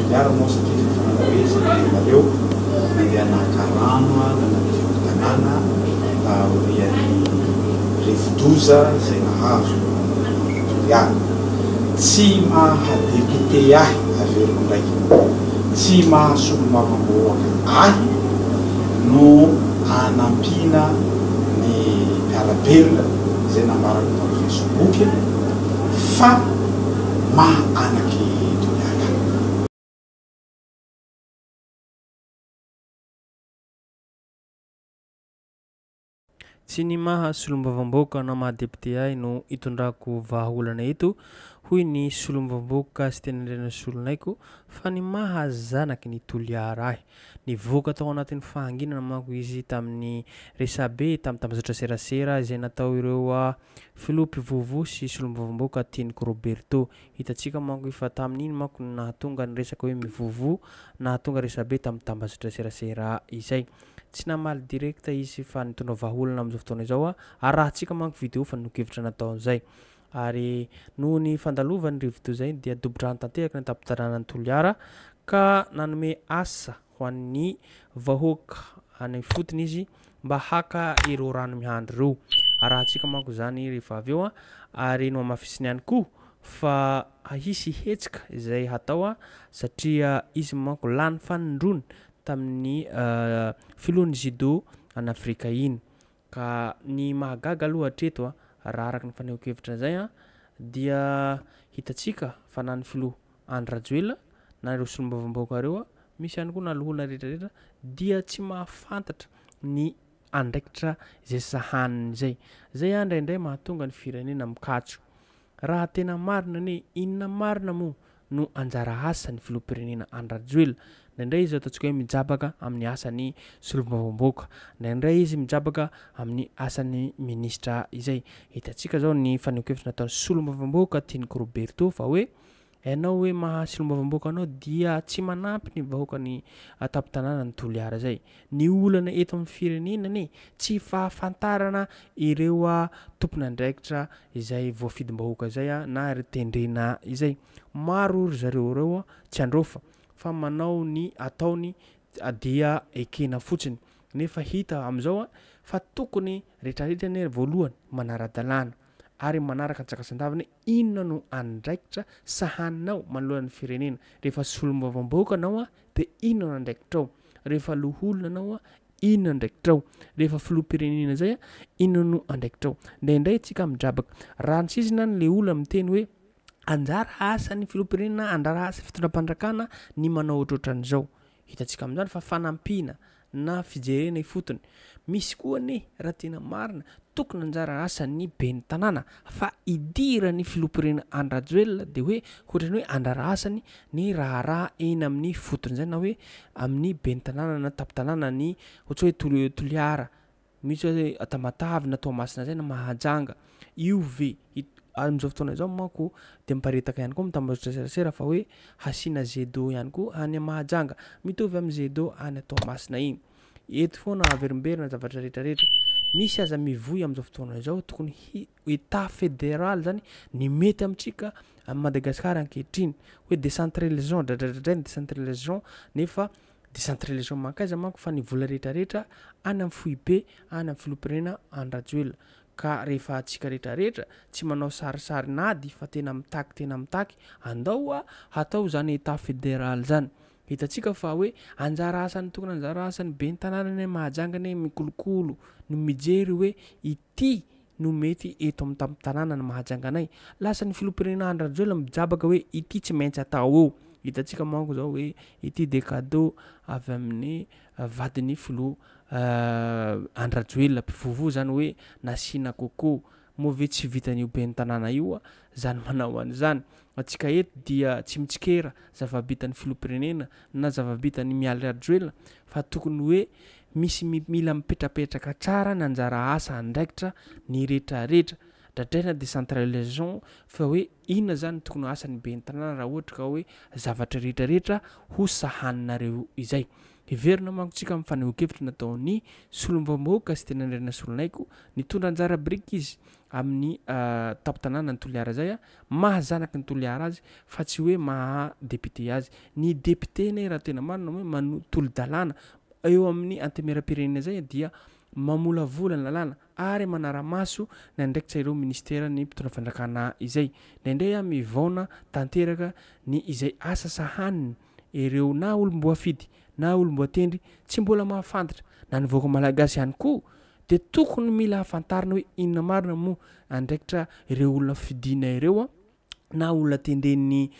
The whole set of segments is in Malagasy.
Toliara moa satria fanana hoe zareo nandeha naka rano na nandeha tanàna aorian'ny rivodoza zay nahazo Toliara. Tsy mahadepite ahy averiko ndraiky, tsy mahasolo mavamboaka ahy no anampina ny mpiara-belona zay nambarako tamin'ny Facebook fa anaky Toliara. Tsy ny maha solombavamboaka na mahadepite ahy no itondrako vahaolana eto hoy ny solombavamboaka sy tena indrena solonaiko fa ny maha zanaky ny Toliara ahy. Nivoaka tao anatin'ny fahanginana manko izy tamin'ny resabe tamin'ny tambazatra serasera izay natao ireo filopy vovo sy solombavamboaka Teniko Roberto. Hitantsika manko fa tamin'iny manko nahatonga ny resaka hoe mivovo, nahatonga resabe tamin'ny tambazatra serasera izay. Tsy namaly direkta izy fa nitondra vahaolana amin'izao fotoana izao arahantsika manko video fa nokevitra natao an'izay. Ary noho ny fandalovany rivodo zay dia dobo-drano tanteraka ny tapin-tanànan'ny Toliara ka nanome asa ho an'ny vahoaka any fotony izy mba haka ireo rano mihandry ireo. Arahantsika manko zany rehefa avy eo ary no amafisiny ihany koa fa hisy hetsika izay hatao satria izy manko lany fanindrony tamin'ny filohan'ny judo any Afrika iny. Ka ny mahagaga aloha hatreto raha araka ny faneho-kevitra zay dia hitantsika fa na ny filoha Andry Rajoelina na ireo solombavamboaka ireo misy ihany koa na loholona rehetrarehetra dia tsy mahafantatra ny andraikitra izay sahaniny zay. Zay indraindray mahatonga ny firenena mikatso. Raha tena marina ny inona marina moa no anjara asan'ny filoham-pirenena Andry Rajoelina. Indraindray izy ataontsika hoe mijabaka amin'ny asan'ny solombavamboaka, indraindray izy mijabaka amin'ny asan'ny ministra izay. Hitantsika zao ny faneho-kevitra nataon'ny solombavamboaka Teniko Roberto fa hoe ianao hoe maha solombavamboaka anao dia tsy manampy ny vahoakany tapin-tanànan'ny Toliara zay. Ny olana eto amin'ny firenena tsy fahafantarana ireo tompony andraikitra izay voafidim-bahoaka zay na ireo tendrena izay. Maro ry zareo ireo tsy androfa fa manao ny ataony dia ekena fotsiny. Nefa hita amin'izao fa tokony rehetrarehetra ny voalohany manara-dalàna ary manaraka antsakasandavana inona no andraikitra sahaninao manoloan'ny firenena. Rehefa solombavamboaka anao dia inona no andraikitrao. Rehefa loholona anao inona andraikitrao. Rehefa filoham-pirenena zay inona no andraikitrao. Indraindray tsika mijabaka raha ny sisina ny le olona miteny hoe anjara asan'ny filoham-pirenena, anjara asa fitondram-pandrakana ny manao ohatrohatran'izao. Hitantsika amin'izany fa fanampiana na fijerena fotony. Misy koa raha tena marina tokony anjara asan'ny ben'ny tanàna fa idirany filoham-pirenena Andry Rajoelina dia hoe ohatrany hoe anjara asany ny raharaha eny amin'ny fotony zay na hoe amin'ny ben'ny tanàna na tapin-tanàna ny ohatra hoe Toliara. Misy hoe Tamatavy na Toamasina zay na Mahajanga. Io ve amin'izao fotoana izao manko dia miparitaka ihany koa mitambazitra serasera fa hoe hasiana zedo ihany koa any Mahajanga mitovy amin'ny zedo any Toamasina iny. Eto foana averimberina zavatra rehetrarehetra. Misy aza mivoy amin'izao fotoana izao tokony état fédéral zany ny mety amintsika à Madagascar ankehitriny hoe décentralisation dradradradrainy décentralisation nefa décentralisation mankaiza manko fa ny vola rehetrarehetra any amin'ny foibe any amin'ny filoham-pirenena Andry Rajoelina. Ka rehefa atsika rehetrarehetra tsy manao sarisary nady fa tena mitaky andao hatao zany état fédéral zany. Hitantsika fa hoe anjara asany tokony anjara asany ben'ny tanàna Mahajangany mikolokolo no mijery hoe ity no mety eto amin'ny tapin-tanàna ny Mahajanganay. Lasa ny filoham-pirenena Andry Rajoelina mijabaka hoe ity tsy maintsy atao eo. Hitantsika manko zao hoe ity dia cadeau avy amin'ny vadin'ny filoha Andry Rajoelina mpivovo zany hoe nasiana kôkô. Moa ve tsy vitan'io ben'ny tanàna io zany manao an'izany. Atsika eto dia tsy mitsikera zava-bitan'ny filoham-pirenena na zava-bitan'ny Mialy Rajoelina fa tokony hoe misy mila mipetrapetraka tsara ny anjara asa andraikitra ny rehetrarehetra. Dradraina décentralisation fa hoe inona zany tokony asan'ny ben'ny tanàna raha ohatra ka hoe zavatra rehetrarehetra ho sahaninareo izay. Heverina mankotsika amin'ny fanehoan-kevitra nataon'ny solombavam-bahoaka sy tena andrenina solonaiko nitondra anjara biriky izy amin'ny tapo-tanàna ny Toliara zay mahazanaky ny Toliara azy fa tsy hoe maha député azy. Ny député ne raha tena marina hoe manotolo-dalàna eo amin'ny antemeram-pirenena zay dia mamolavola ny lalàna ary manara-maso na ndraikitra ireo ministera ny mpitondra fandrakana izay ndraindray mivaona tanteraka ny izay asa sahaniny ireo na olom-boafidy na olom-boatendry tsy mbola mahafantatra na ny vahoaka malagasy ihany koa dia tokony mila hafantarina hoe inona marina moa andraikitra ireo olona fidiana ireo na olona tendren'ny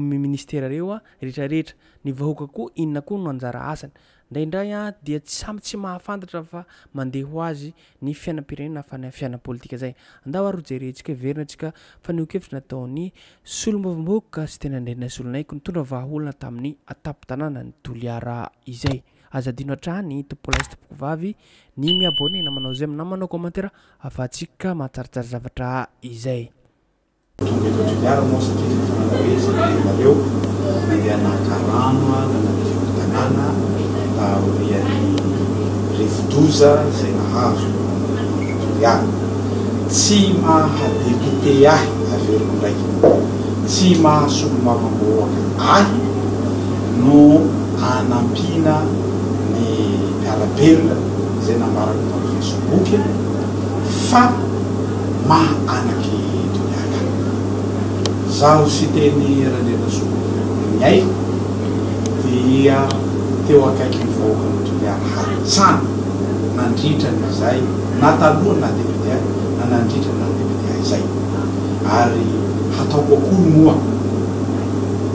ministera ireo rehetrarehetra ny vahoaka koa inona koa no anjara asany ndraindray dia samy tsy mahafantatra fa mandeha ho azy ny fiainam-pirenena fa ny fiaina politika zay. Andao ary jerentsika verina antsika fanehoan-kevitra nataon'ny solombavam-bahoaka sy tena andrenina solonaiko nitondra vahaolona tamin'ny tapo-tanàna ny Toliara izay. Azadino hatrany tompolazy tompoko vavy ny miabone na manao zay na manao commentaire afatsika mahatsaratsara zavatra izay. Tonga eto Toliara moa satria fananabezinareo mandeha nakarano na tanàna orian'ny rivodoza zay nahazo Toliara. Tsy mahadepute ahy averiko ndraiky, tsy mahasolombavam-bahoaka ahy no anampina ny mpiara-belona zay nambarako tamin'ny Facebook fa anaky Toliara. Zaho sy teny randrena solombavam-bahoaka aiko dia teo akaiky ny vahoaka ny Toliara hatsana nandritra n'izay na taloha na député na nandritra na député izay ary hataoko akory moa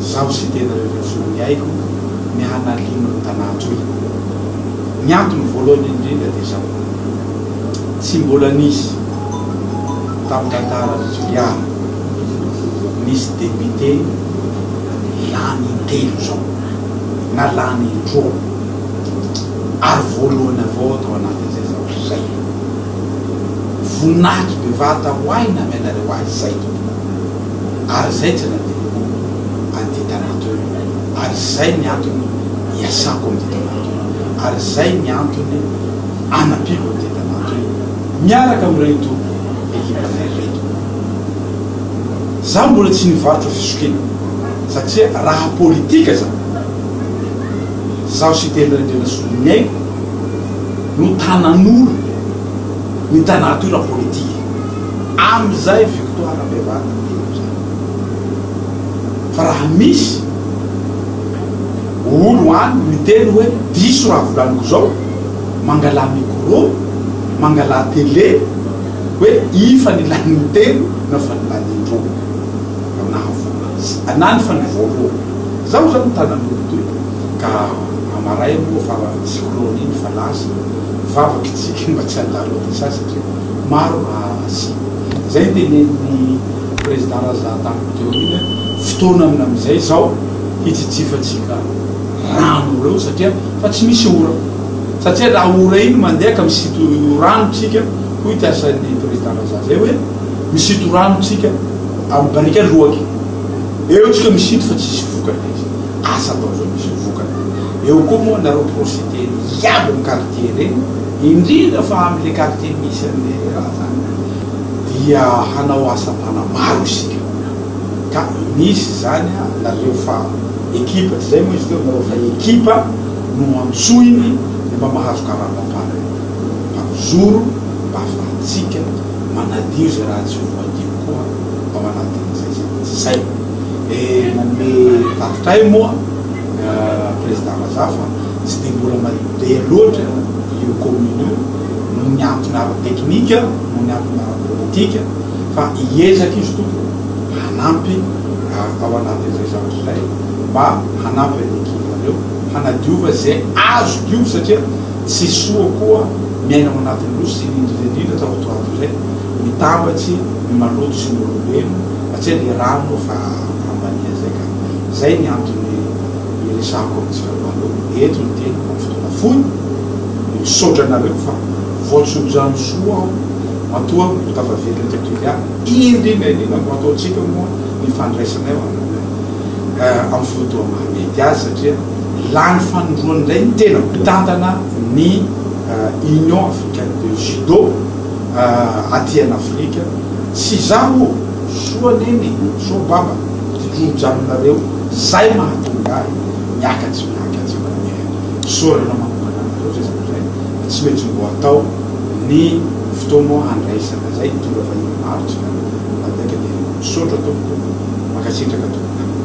zaho sy tena solombavam-bahoaka aiko ny hanalino ny tanàtoy. Ny antony voalohany indrindra dia zao tsy mbola nisy tamin'ny tantarany Toliara nisy député lany intelo zao na lany indroa ary voalohany avao atao anatin'izay zavatra zay voninahitry bevata ho ahy na mianareo azy zay ary zay tsy nandeha an'ity tanàtoy ary zay ny antony iasako amin'ity tanàtoy ary zay ny antony anampiko amin'ity tanàtoy miaraka amin'reto ekipanay reto. Zaho mbola tsy nivarotra fisokina satria raha politika zao zaho sy tena randrena solonyaiko no tanan'olo ny tanàtoy raha politika am'izay victoire bevata fa raha misy olo any miteny hoe diso raha volaniko zao mangala micro mangala télé hoe ifa nilany miteny na fa nilany indroa anany fa ny voalohany zaho zany tanan'olo toy ka amaray moa fa cyclone iny fa lasa vavaky tsika mba tsy andalo sa satria maro raha zay tenen'ny président Razatany teo iny fotoana amina amizay zao hitsitsifatsika rano reo satria fa tsy misy ora satria raha ora iny mandeha ka misito rano tsika hoy tiasan'ny président Razatany zay hoe misito rano tsika amin'ny barika loaky eo tsika misito fa tsisy vokany izy asa atao zao misy vokany eo koa moa nareo procité iaby ny quartier reny indrindra fa am'le quartier misy an'le raha zany dia hanao asa-pana maro isika ka misy zany nareo fa ekipa zay moa izy teo nareo fa ekipa no antsoiny mba mahazo karam-pampana mpamizoro mba afahatsika manadio zay raha tsy voadio koa ao anatin'izay zay nanome tatitray moa président Razafa tsy de mbola mandeha loatra io commune io no ny antony ara-teknika no ny antony ara-politika fa iezaky izy tompoko hanampy ao anatin'izay zavatra zay mba hanampy an'ekipa reo hanadiova zay azo diova satria tsy soa koa miaina ao anatin'ny loso sy indrindrindrindra taotoato zay mitambatsy ny maloto sy ny olombelo satria le rano fa ambania zay ka zay ny antony iresako amintsika aloha eto ny teny amin'ny fotoana fohy misaotra anareo fa voatsodrano soa aho matoa tavavelona teto Toliara indrindra mbo ataotsika moa ny fandraisanay amin'ny fotoana mety azy satria lany fanondroany indray ny tena mitantana ny Union africaine de judo aty an'Afrika sy zaho soa neny soa baba tijojanonareo zay mahatonga miakatsy sorana manomana anareo zay zay tsy maintsy mbo atao ny fotoana handraisana zay tonga vahiny marotsika ataka dia misaotra tompoko makatsitraka tompoko